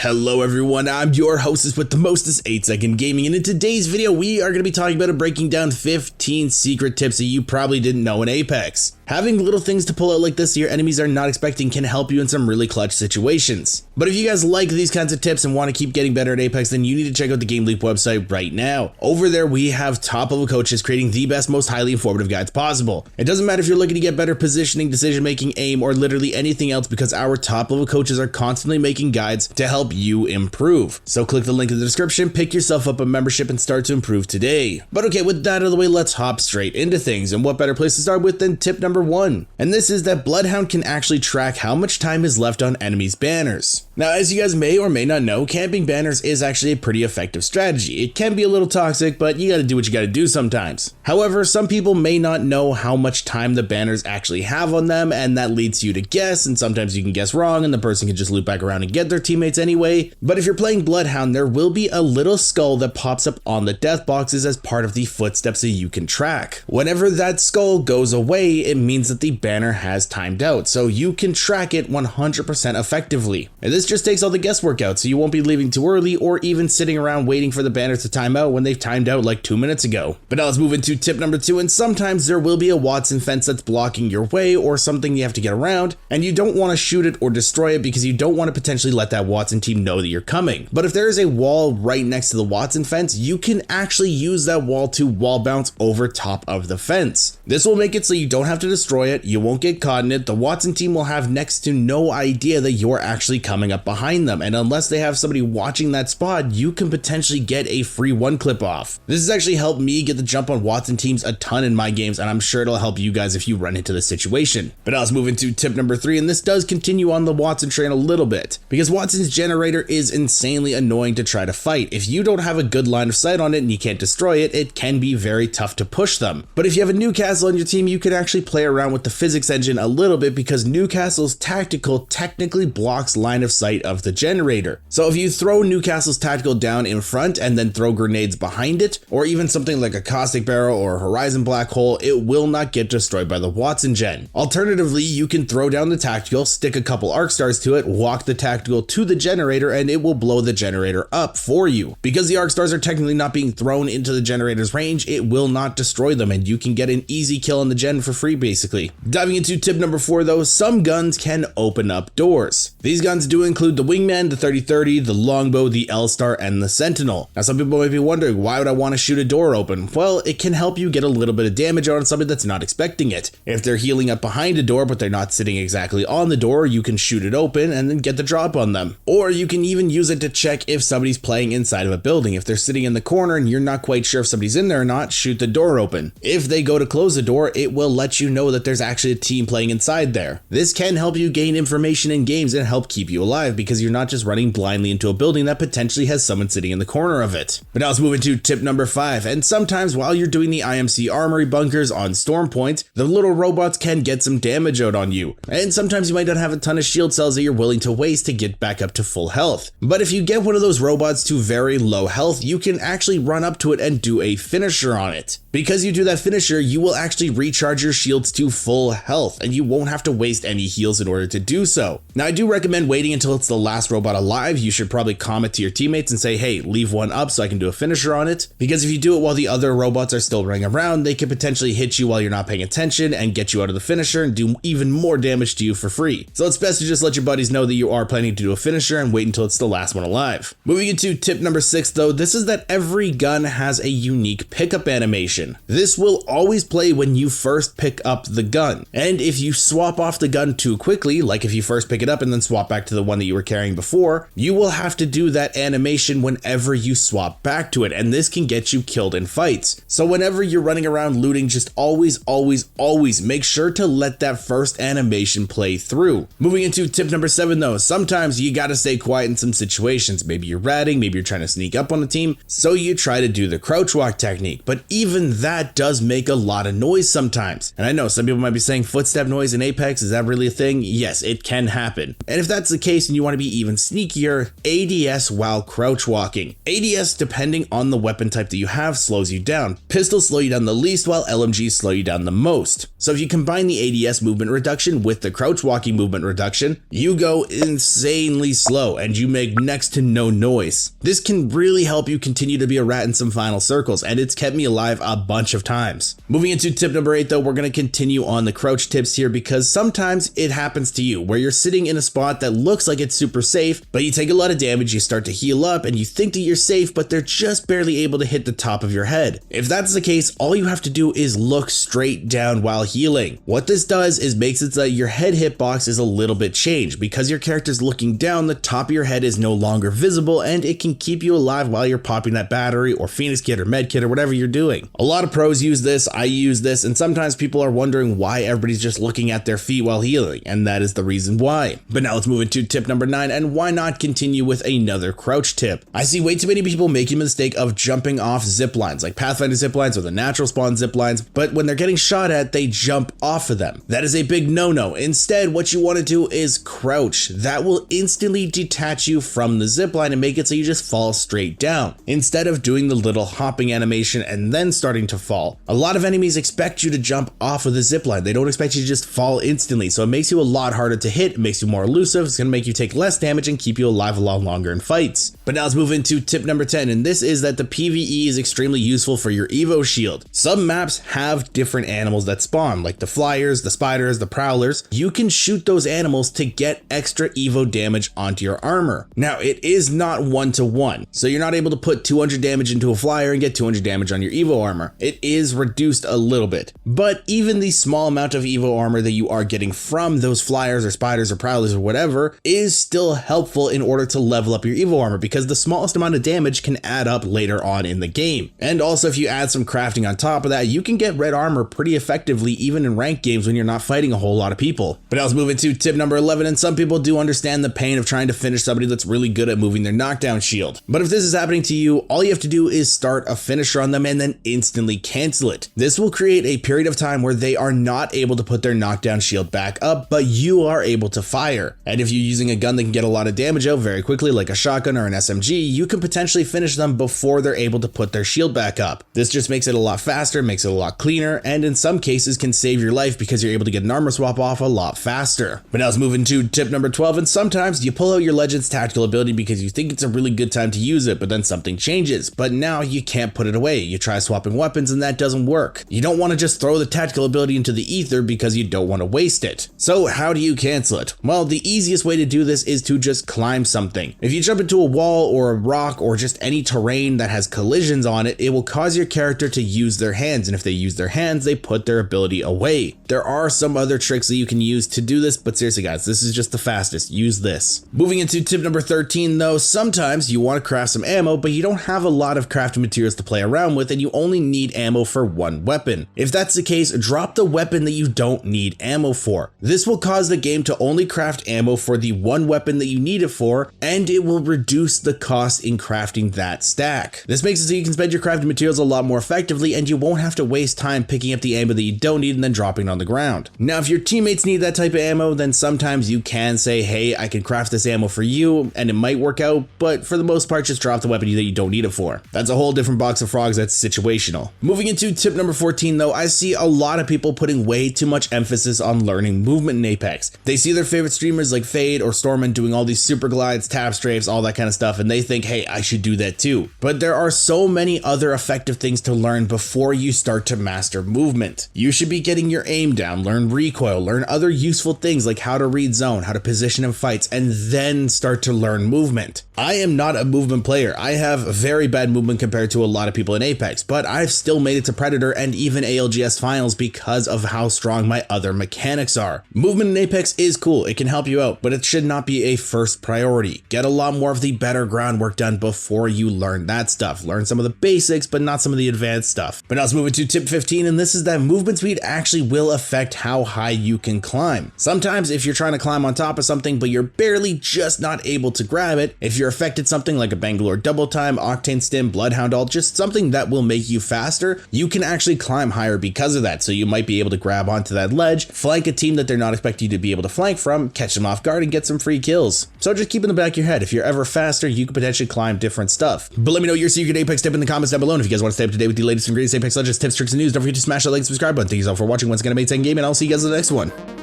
Hello everyone, I'm your hostess with the mostest 8-second gaming, and in today's video we are going to be talking about breaking down 15 secret tips that you probably didn't know in Apex. Having little things to pull out like this that your enemies are not expecting can help you in some really clutch situations. But if you guys like these kinds of tips and want to keep getting better at Apex, then you need to check out the GameLeap website right now. Over there we have top level coaches creating the best, most highly informative guides possible. It doesn't matter if you're looking to get better positioning, decision making, aim, or literally anything else, because our top level coaches are constantly making guides to help you improve. So click the link in the description, pick yourself up a membership, and start to improve today. But okay, with that out of the way, let's hop straight into things. And what better place to start with than tip number 1? And this is that Bloodhound can actually track how much time is left on enemies' banners. Now, as you guys may or may not know, camping banners is actually a pretty effective strategy. It can be a little toxic, but you gotta do what you gotta do sometimes. However, some people may not know how much time the banners actually have on them, and that leads you to guess, and sometimes you can guess wrong and the person can just loop back around and get their teammates anyway. But if you're playing Bloodhound, there will be a little skull that pops up on the death boxes as part of the footsteps that you can track. Whenever that skull goes away, it means that the banner has timed out, so you can track it 100% effectively. And this just takes all the guesswork out, so you won't be leaving too early or even sitting around waiting for the banners to time out when they've timed out like 2 minutes ago. But now let's move into tip number 2, and sometimes there will be a Watson fence that's blocking your way or something you have to get around, and you don't want to shoot it or destroy it because you don't want to potentially let that Watson team know that you're coming. But if there is a wall right next to the Watson fence, you can actually use that wall to wall bounce over top of the fence. This will make it so you don't have to destroy it, you won't get caught in it, the Watson team will have next to no idea that you're actually coming up behind them, and unless they have somebody watching that spot, you can potentially get a free one clip off. This has actually helped me get the jump on Watson teams a ton in my games, and I'm sure it'll help you guys if you run into this situation. But now let's move into tip number 3, and this does continue on the Watson train a little bit, because Watson's generator is insanely annoying to try to fight. If you don't have a good line of sight on it and you can't destroy it, it can be very tough to push them. But if you have a Newcastle on your team, you can actually play around with the physics engine a little bit, because Newcastle's tactical technically blocks line of sight of the generator. So if you throw Newcastle's tactical down in front and then throw grenades behind it, or even something like a caustic barrel or a horizon black hole, it will not get destroyed by the Watson gen. Alternatively, you can throw down the tactical, stick a couple arc stars to it, walk the tactical to the generator, and it will blow the generator up for you. Because the arc stars are technically not being thrown into the generator's range, it will not destroy them, and you can get an easy kill on the gen for free basically. Diving into tip number 4 though, some guns can open up doors. These guns do include the Wingman, the 3030, the Longbow, the L-Star, and the Sentinel. Now some people might be wondering, why would I want to shoot a door open? Well, it can help you get a little bit of damage on somebody that's not expecting it. If they're healing up behind a door but they're not sitting exactly on the door, you can shoot it open and then get the drop on them. Or you can even use it to check if somebody's playing inside of a building. If they're sitting in the corner and you're not quite sure if somebody's in there or not, shoot the door open. If they go to close the door, it will let you know that there's actually a team playing inside there. This can help you gain information in games and help keep you alive, because you're not just running blindly into a building that potentially has someone sitting in the corner of it. But now let's move into tip number 5, and sometimes while you're doing the IMC armory bunkers on storm points, the little robots can get some damage out on you, and sometimes you might not have a ton of shield cells that you're willing to waste to get back up to full health. But if you get one of those robots to very low health, you can actually run up to it and do a finisher on it. Because you do that finisher, you will actually recharge your shields to full health, and you won't have to waste any heals in order to do so. Now I do recommend waiting until it's the last robot alive. You should probably comment to your teammates and say, hey, leave one up so I can do a finisher on it, because if you do it while the other robots are still running around, they could potentially hit you while you're not paying attention and get you out of the finisher and do even more damage to you for free. So it's best to just let your buddies know that you are planning to do a finisher and wait until it's the last one alive. Moving into tip number 6 though, this is that every gun has a unique pickup animation. This will always play when you first pick up the gun, and if you swap off the gun too quickly, like if you first pick it up and then swap back to the one that you were carrying before, you will have to do that animation whenever you swap back to it, and this can get you killed in fights. So whenever you're running around looting, just always make sure to let that first animation play through. Moving into tip number 7 though, sometimes you gotta stay quiet in some situations. Maybe you're ratting, maybe you're trying to sneak up on the team, so you try to do the crouch walk technique, but even that does make a lot of noise sometimes. And I know some people might be saying footstep noise in Apex, is that really a thing? Yes, it can happen. And if that's the case and you want to be even sneakier, ADS while crouch walking. ADS, depending on the weapon type that you have, slows you down. Pistols slow you down the least, while LMGs slow you down the most. So if you combine the ADS movement reduction with the crouch walking movement reduction, you go insanely slow and you make next to no noise. This can really help you continue to be a rat in some final circles, and it's kept me alive a bunch of times. Moving into tip number 8 though, we're going to continue on the crouch tips here because sometimes it happens to you where you're sitting in a spot that looks like it's super safe, but you take a lot of damage, you start to heal up, and you think that you're safe, but they're just barely able to hit the top of your head. If that's the case, all you have to do is look straight down while healing. What this does is makes it so that your head hitbox is a little bit changed. Because your character's looking down, the top of your head is no longer visible, and it can keep you alive while you're popping that battery or Phoenix kit or med kit or whatever you're doing. A lot of pros use this, I use this, and sometimes people are wondering why everybody's just looking at their feet while healing, and that is the reason why. But now let's move into tip number 9, and why not continue with another crouch tip? I see way too many people making the mistake of jumping off zip lines, like Pathfinder zip lines or the natural spawn zip lines, but when they're getting shot at, they jump off of them. That is a big no-no. Instead, what you want to do is crouch. That will instantly detach you from the zip line and make it so you just fall straight down, instead of doing the little hopping animation and then starting to fall. A lot of enemies expect you to jump off of the zip line. They don't expect you to just fall instantly, so it makes you a lot harder to hit, it makes you more elusive, it's going to make you take less damage and keep you alive a lot longer in fights. But now let's move into tip number 10, and this is that the PvE is extremely useful for your Evo shield. Some maps have different animals that spawn, like the flyers, the spiders, the prowlers. You can shoot those animals to get extra Evo damage onto your armor. Now, it is not 1-to-1, so you're not able to put 200 damage into a flyer and get 200 damage on your Evo armor. It is reduced a little bit, but even the small amount of Evo armor that you are getting from those flyers or spiders or prowlers or whatever is still helpful in order to level up your Evo armor, because the smallest amount of damage can add up later on in the game. And also, if you add some crafting on top of that, you can get red armor pretty effectively even in ranked games when you're not fighting a whole lot of people. But now let's move into tip number 11, and some people do understand the pain of trying to finish somebody that's really good at moving their knockdown shield. But if this is happening to you, all you have to do is start a finisher on them and then instantly cancel it. This will create a period of time where they are not able to put their knockdown shield back up, but you are able to fire. And if you're using a gun that can get a lot of damage out very quickly, like a shotgun or an SMG, you can potentially finish them before they're able to put their shield back up. This just makes it a lot faster, makes it a lot cleaner, and in some cases can save your life because you're able to get an armor swap off a lot faster. But now let's move into tip number 12, and sometimes you pull out your Legend's tactical ability because you think it's a really good time to use it, but then something changes, but now you can't put it away. You try swapping weapons and that doesn't work. You don't want to just throw the tactical ability into the ether because you don't want to waste it. So how do you cancel it? Well, the easiest way to do this is to just climb something. If you jump into a wall or a rock or just any terrain that has collisions on it, it will cause your character to use their hands, and if they use their hands, they put their ability away. There are some other tricks that you can use to do this, but seriously guys, this is just the fastest. Use this. Moving into tip number 13 though, sometimes you want to craft some ammo, but you don't have a lot of crafting materials to play around with, and you only need ammo for one weapon. If that's the case, drop the weapon that you don't need ammo for. This will cause the game to only craft ammo for the one weapon that you need it for, and it will reduce the cost in crafting that stack. This makes it so you can spend your crafting materials a lot more effectively, and you won't have to waste time picking up the ammo that you don't need and then dropping it on the ground. Now, if your teammates need that type of ammo, then sometimes you can say, hey, I can craft this ammo for you, and it might work out, but for the most part, just drop the weapon that you don't need it for. That's a whole different box of frogs that's situational. Moving into tip number 14 though, I see a lot of people putting way too much emphasis on learning movement in Apex. They see their favorite streamers like Fade or Stormman doing all these super glides, tap strafes, all that kind of stuff, and they think, hey, I should do that too. But there are so many other effective things to learn before you start to master movement. You should be getting your aim down, learn recoil, learn other useful things like how to read zone, how to position in fights, and then start to learn movement. I am not a movement player. I have very bad movement compared to a lot of people in Apex, but I've still made it to Predator and even ALGS finals because of how strong my other mechanics are. Movement in Apex is cool, it can help you out, but it should not be a first priority. Get a lot more of the better groundwork done before you learn that stuff. Learn some of the basics, but not some of the advanced stuff. But now let's move into tip 15, and this is that movement speed actually will affect how high you can climb. Sometimes if you're trying to climb on top of something, but you're barely just not able to grab it, if you're affected something like a Bangalore double time, Octane Stim, Bloodhound ult, just something that will make you faster, you can actually climb higher because of that. So you might be able to grab onto that ledge, flank a team that they're not expecting you to be able to flank from, catch them off guard, and get some free kills. So just keep in the back of your head, if you're ever faster, you could potentially climb different stuff. But let me know your secret Apex tip in the comments down below, and if you guys want to stay up to date with the latest and greatest Apex Legends tips, tricks, and news, don't forget to smash that like, subscribe button. Thank you all for watching. Once again, I'm 8 Gaming, and I'll see you guys in the next one.